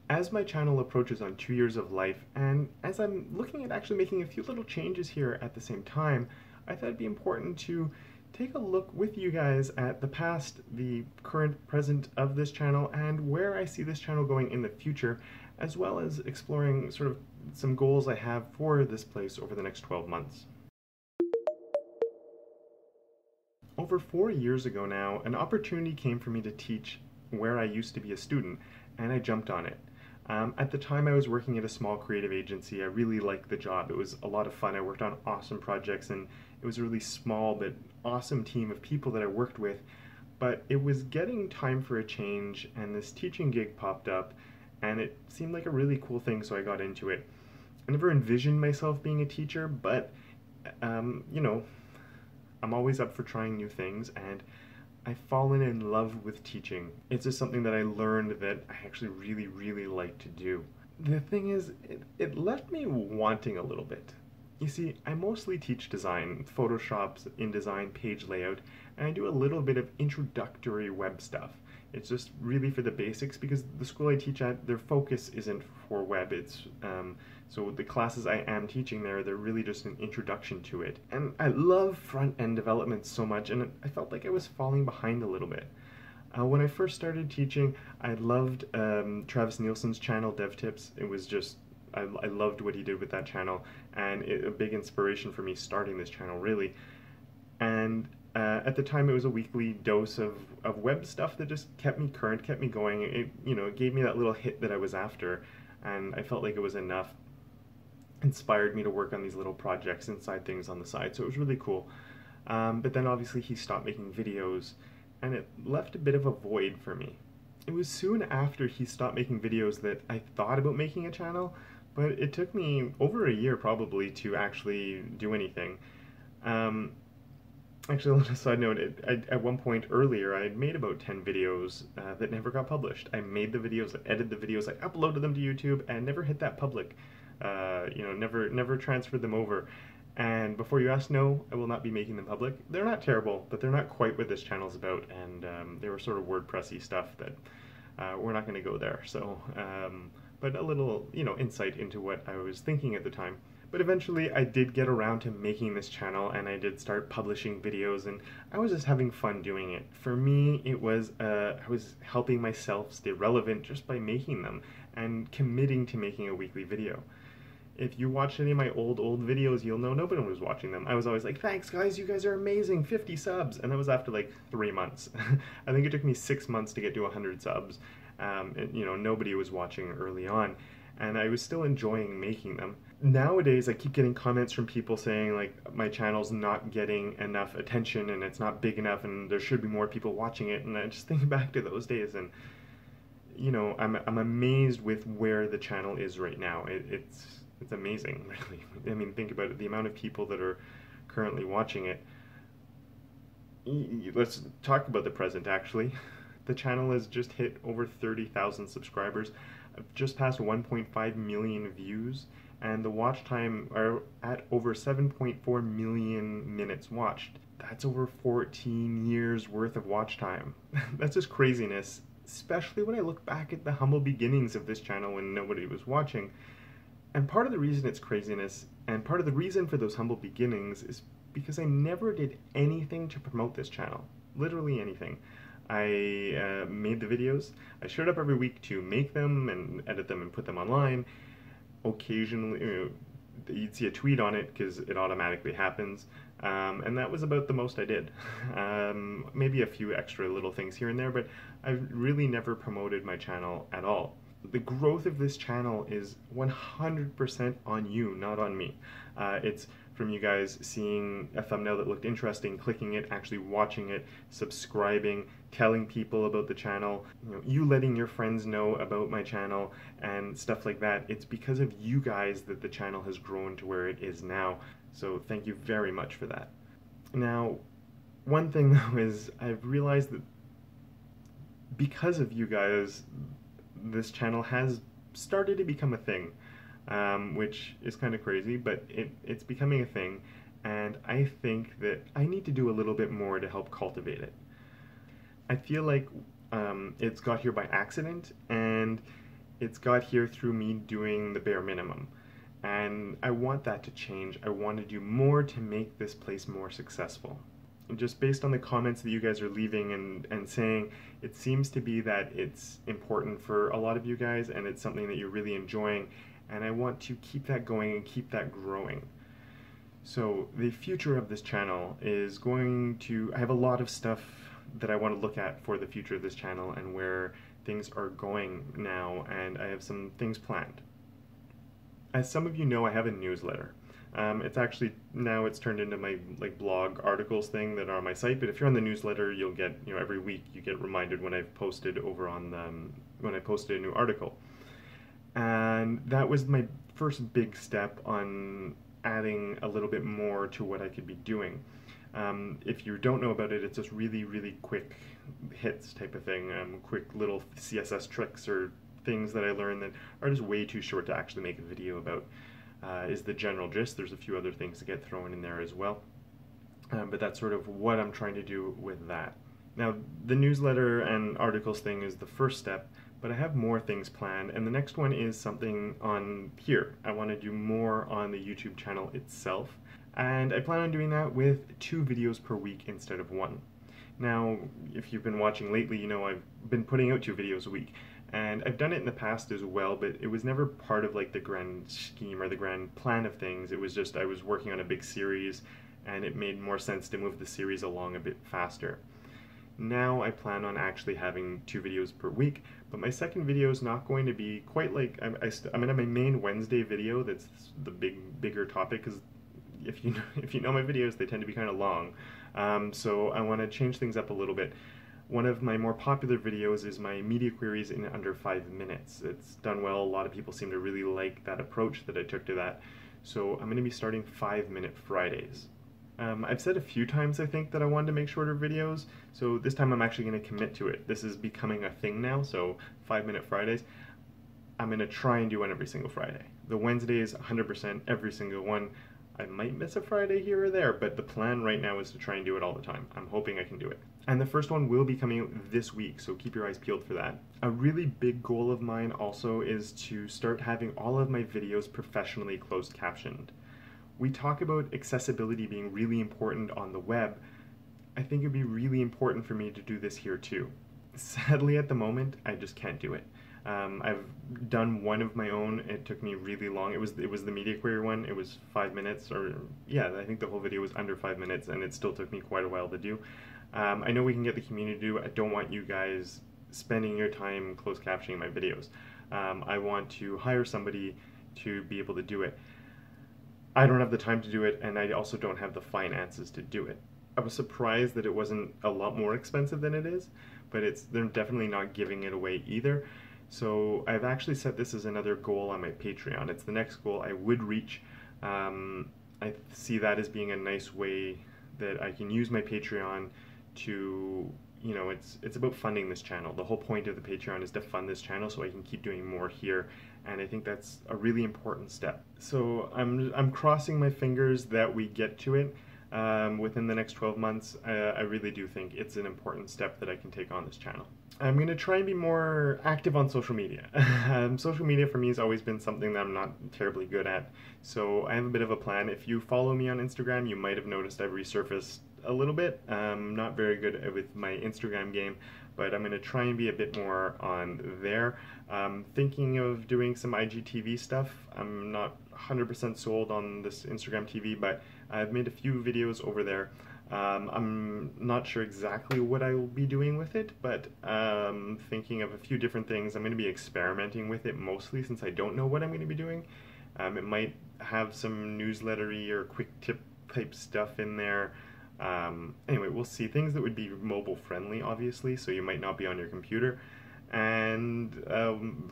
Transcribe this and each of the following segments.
As my channel approaches on 2 years of life, and as I'm looking at actually making a few little changes here at the same time, I thought it'd be important to take a look with you guys at the past, the current, present of this channel, and where I see this channel going in the future, as well as exploring sort of some goals I have for this place over the next 12 months. Over 4 years ago now, an opportunity came for me to teach where I used to be a student, and I jumped on it. At the time I was working at a small creative agency. I really liked the job. It was a lot of fun. I worked on awesome projects, and it was a really small but awesome team of people that I worked with. But it was getting time for a change, and this teaching gig popped up, and it seemed like a really cool thing, so I got into it. I never envisioned myself being a teacher, but you know, I'm always up for trying new things, and I've fallen in love with teaching. It's just something that I learned that I actually really like to do. The thing is, it left me wanting a little bit. You see, I mostly teach design, Photoshop, InDesign, page layout, and I do a little bit of introductory web stuff. It's just really for the basics, because the school I teach at, their focus isn't for web. So the classes I am teaching there, they're really just an introduction to it. And I love front-end development so much, and I felt like I was falling behind a little bit. When I first started teaching, I loved Travis Nielsen's channel, Dev Tips. It was just, I loved what he did with that channel, and a big inspiration for me starting this channel, really. And at the time, it was a weekly dose of web stuff that just kept me current, kept me going. It gave me that little hit that I was after, and I felt like it was enough. Inspired me to work on these little projects and side things on the side, so it was really cool. But then obviously he stopped making videos, and it left a bit of a void for me. It was soon after he stopped making videos that I thought about making a channel, but it took me over a year probably to actually do anything. Actually, on a side note, at one point earlier, I had made about 10 videos that never got published. I made the videos, I edited the videos, I uploaded them to YouTube, and never hit that public. Never transferred them over. And before you ask, no, I will not be making them public. They're not terrible, but they're not quite what this channel's about, and they were sort of WordPressy stuff that we're not going to go there. So, but a little, insight into what I was thinking at the time. But eventually I did get around to making this channel, and I did start publishing videos, and I was just having fun doing it. For me, it was, I was helping myself stay relevant just by making them and committing to making a weekly video. If you watch any of my old videos, you'll know nobody was watching them. I was always like, thanks guys, you guys are amazing, 50 subs. And that was after like 3 months. I think it took me 6 months to get to 100 subs. Nobody was watching early on, and I was still enjoying making them. Nowadays, I keep getting comments from people saying like my channel's not getting enough attention, and it's not big enough, and there should be more people watching it. And I just think back to those days, and I'm amazed with where the channel is right now. It's amazing, really. I mean, think about it, the amount of people that are currently watching it. Let's talk about the present, actually. The channel has just hit over 30,000 subscribers. I've just passed 1.5 million views, and the watch time are at over 7.4 million minutes watched. That's over 14 years worth of watch time. That's just craziness, especially when I look back at the humble beginnings of this channel when nobody was watching. And part of the reason it's craziness, and part of the reason for those humble beginnings, is because I never did anything to promote this channel. Literally anything. I made the videos. I showed up every week to make them and edit them and put them online. Occasionally, you'd see a tweet on it because it automatically happens. And that was about the most I did. Maybe a few extra little things here and there, but I've really never promoted my channel at all. The growth of this channel is 100% on you, not on me. It's from you guys seeing a thumbnail that looked interesting, clicking it, actually watching it, subscribing, telling people about the channel, you letting your friends know about my channel and stuff like that. It's because of you guys that the channel has grown to where it is now. So thank you very much for that. Now, one thing though is I've realized that because of you guys, this channel has started to become a thing, which is kind of crazy, but it's becoming a thing, and I think that I need to do a little bit more to help cultivate it. I feel like it's got here by accident, and it's got here through me doing the bare minimum. And I want that to change. I want to do more to make this place more successful. And just based on the comments that you guys are leaving and saying, it seems to be that it's important for a lot of you guys and it's something that you're really enjoying. And I want to keep that going and keep that growing. So the future of this channel is going to, I have a lot of stuff that I want to look at for the future of this channel and where things are going now, and I have some things planned. As some of you know, I have a newsletter. It's actually, now it's turned into my blog articles thing that are on my site, but if you're on the newsletter, you'll get, every week you get reminded when I've posted over on when I posted a new article. And that was my first big step on adding a little bit more to what I could be doing. If you don't know about it, it's just really, really quick hits type of thing, quick little CSS tricks or things that I learned that are just way too short to actually make a video about, is the general gist. There's a few other things that get thrown in there as well, but that's sort of what I'm trying to do with that. Now, the newsletter and articles thing is the first step, but I have more things planned, and the next one is something on here. I want to do more on the YouTube channel itself, and I plan on doing that with 2 videos per week instead of 1. Now, if you've been watching lately, you know I've been putting out 2 videos a week, and I've done it in the past as well, but it was never part of like the grand scheme or the grand plan of things. It was just I was working on a big series, and it made more sense to move the series along a bit faster. Now I plan on actually having 2 videos per week, but my second video is not going to be quite like, I'm gonna have my main Wednesday video that's the bigger topic, because if you know my videos, they tend to be kind of long. So I want to change things up a little bit. One of my more popular videos is my media queries in under 5 minutes. It's done well. A lot of people seem to really like that approach that I took to that. So I'm going to be starting 5-minute Fridays. I've said a few times, I think, that I wanted to make shorter videos, so this time I'm actually going to commit to it. This is becoming a thing now, so 5-minute Fridays. I'm going to try and do one every single Friday. The Wednesdays, 100% every single one. I might miss a Friday here or there, but the plan right now is to try and do it all the time. I'm hoping I can do it. And the first one will be coming out this week, so keep your eyes peeled for that. A really big goal of mine also is to start having all of my videos professionally closed captioned. We talk about accessibility being really important on the web. I think it'd be really important for me to do this here too. Sadly, at the moment, I just can't do it. I've done one of my own. It took me really long. It was the media query one. It was 5 minutes, or yeah, I think the whole video was under 5 minutes, and it still took me quite a while to do. I know we can get the community to do it. I don't want you guys spending your time closed captioning my videos. I want to hire somebody to be able to do it. I don't have the time to do it, and I also don't have the finances to do it. I was surprised that it wasn't a lot more expensive than it is, but they're definitely not giving it away either. So I've actually set this as another goal on my Patreon. It's the next goal I would reach. I see that as being a nice way that I can use my Patreon to, it's about funding this channel. The whole point of the Patreon is to fund this channel so I can keep doing more here, and I think that's a really important step. So I'm crossing my fingers that we get to it within the next 12 months. I really do think it's an important step that I can take on this channel. I'm going to try and be more active on social media. Social media for me has always been something that I'm not terribly good at, so I have a bit of a plan. If you follow me on Instagram, you might have noticed I've resurfaced a little bit. I'm not very good with my Instagram game, but I'm going to try and be a bit more on there. Thinking of doing some IGTV stuff. I'm not 100% sold on this Instagram TV, but I've made a few videos over there. I'm not sure exactly what I will be doing with it, but thinking of a few different things. I'm going to be experimenting with it mostly since I don't know what I'm going to be doing. It might have some newslettery or quick tip type stuff in there. Anyway, we'll see. Things that would be mobile friendly, obviously, so you might not be on your computer. And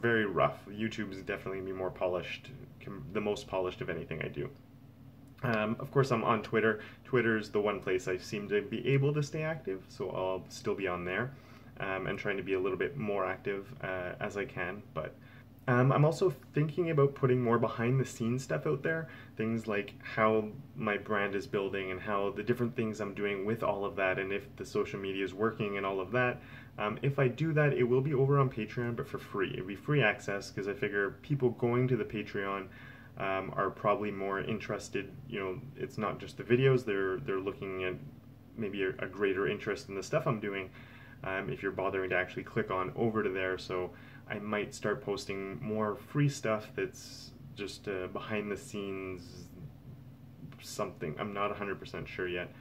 very rough. YouTube is definitely going to be more polished, the most polished of anything I do. Of course, I'm on Twitter. Twitter's the one place I seem to be able to stay active, so I'll still be on there and trying to be a little bit more active as I can. But I'm also thinking about putting more behind-the-scenes stuff out there, things like how my brand is building and how the different things I'm doing with all of that, and if the social media is working and all of that. If I do that, it will be over on Patreon, but for free. It'll be free access because I figure people going to the Patreon are probably more interested. You know, it's not just the videos; they're looking at maybe a greater interest in the stuff I'm doing. If you're bothering to actually click on over to there, so I might start posting more free stuff that's just behind the scenes something. I'm not 100% sure yet.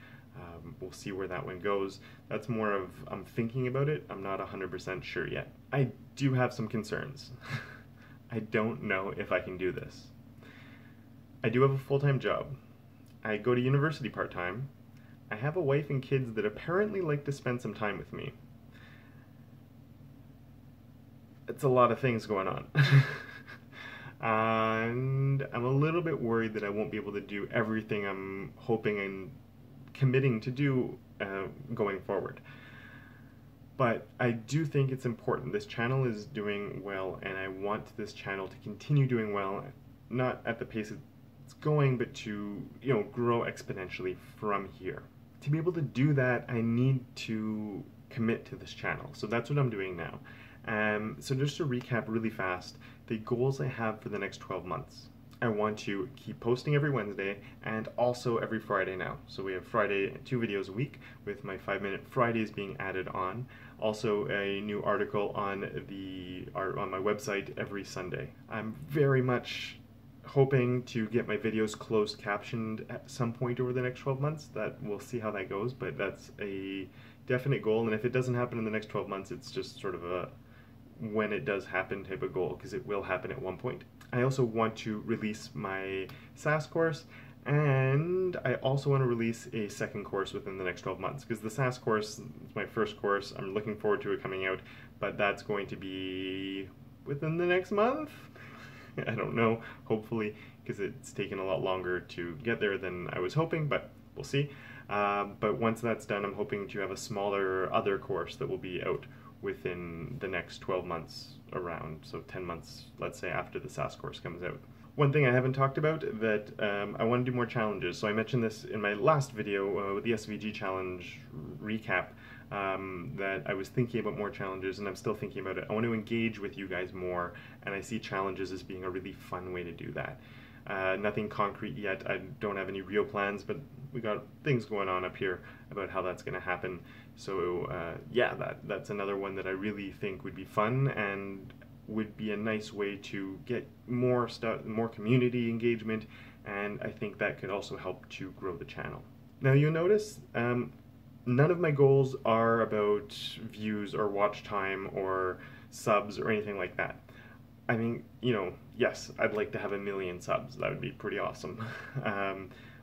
We'll see where that one goes. That's more of, I'm thinking about it. I'm not 100% sure yet. I do have some concerns. I don't know if I can do this. I do have a full-time job. I go to university part-time. I have a wife and kids that apparently like to spend some time with me. It's a lot of things going on. And I'm a little bit worried that I won't be able to do everything I'm hoping and committing to do going forward. But I do think it's important. This channel is doing well, and I want this channel to continue doing well, not at the pace it's going, but to, you know, grow exponentially from here. To be able to do that, I need to commit to this channel. So that's what I'm doing now. So just to recap really fast, the goals I have for the next 12 months. I want to keep posting every Wednesday and also every Friday now. So we have Friday, 2 videos a week, with my 5-minute Fridays being added on. Also a new article on my website every Sunday. I'm very much hoping to get my videos closed captioned at some point over the next 12 months. That we'll see how that goes, but that's a definite goal. And if it doesn't happen in the next 12 months, it's just sort of a when it does happen type of goal, because it will happen at one point. I also want to release my SAS course, and I also want to release a second course within the next 12 months, because the SAS course is my first course. I'm looking forward to it coming out, but that's going to be within the next month. I don't know, hopefully, because it's taken a lot longer to get there than I was hoping, but we'll see. But once that's done, I'm hoping to have a smaller other course that will be out within the next 12 months around, so 10 months, let's say, after the SAS course comes out. One thing I haven't talked about that I want to do more challenges. So I mentioned this in my last video with the SVG challenge recap, that I was thinking about more challenges, and I'm still thinking about it. I want to engage with you guys more, and I see challenges as being a really fun way to do that. Nothing concrete yet. I don't have any real plans, but we got things going on up here about how that's going to happen. So yeah, that's another one that I really think would be fun and would be a nice way to get more stuff, more community engagement, and I think that could also help to grow the channel. Now you'll notice none of my goals are about views or watch time or subs or anything like that. I mean, you know, yes, I'd like to have 1 million subs. That would be pretty awesome.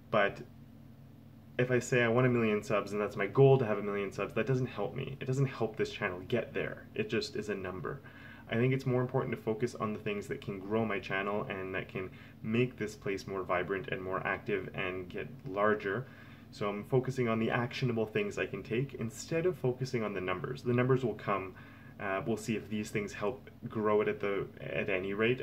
But if I say I want 1 million subs and that's my goal to have 1 million subs, that doesn't help me. It doesn't help this channel get there. It just is a number. I think it's more important to focus on the things that can grow my channel and that can make this place more vibrant and more active and get larger. So I'm focusing on the actionable things I can take instead of focusing on the numbers. The numbers will come. We'll see if these things help grow it at any rate.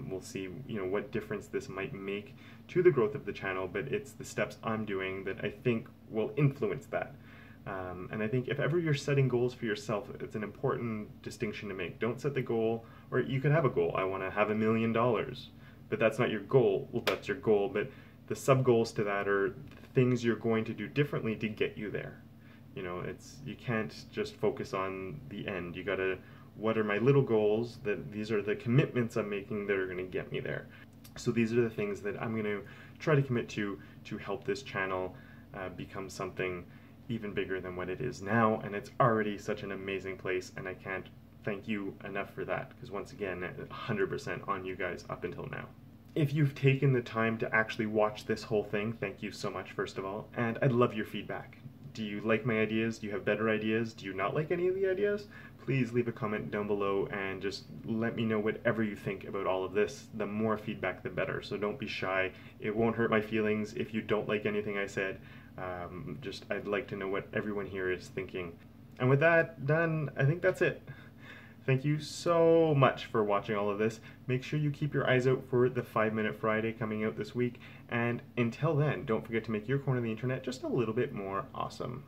We'll see, you know, what difference this might make to the growth of the channel, but it's the steps I'm doing that I think will influence that. And I think if ever you're setting goals for yourself, it's an important distinction to make. Don't set the goal, or you could have a goal, I want to have $1 million, but that's not your goal. Well, that's your goal, but the sub-goals to that are things you're going to do differently to get you there. You know, you can't just focus on the end. You gotta, what are my little goals, these are the commitments I'm making that are gonna get me there. So these are the things that I'm gonna try to commit to help this channel become something even bigger than what it is now, and it's already such an amazing place, and I can't thank you enough for that, because once again, 100% on you guys up until now. If you've taken the time to actually watch this whole thing, thank you so much, first of all, and I'd love your feedback. Do you like my ideas? Do you have better ideas? Do you not like any of the ideas? Please leave a comment down below and just let me know whatever you think about all of this. The more feedback, the better, so don't be shy. It won't hurt my feelings if you don't like anything I said. I'd like to know what everyone here is thinking. And with that done, I think that's it. Thank you so much for watching all of this. Make sure you keep your eyes out for the 5-Minute Friday coming out this week. And until then, don't forget to make your corner of the internet just a little bit more awesome.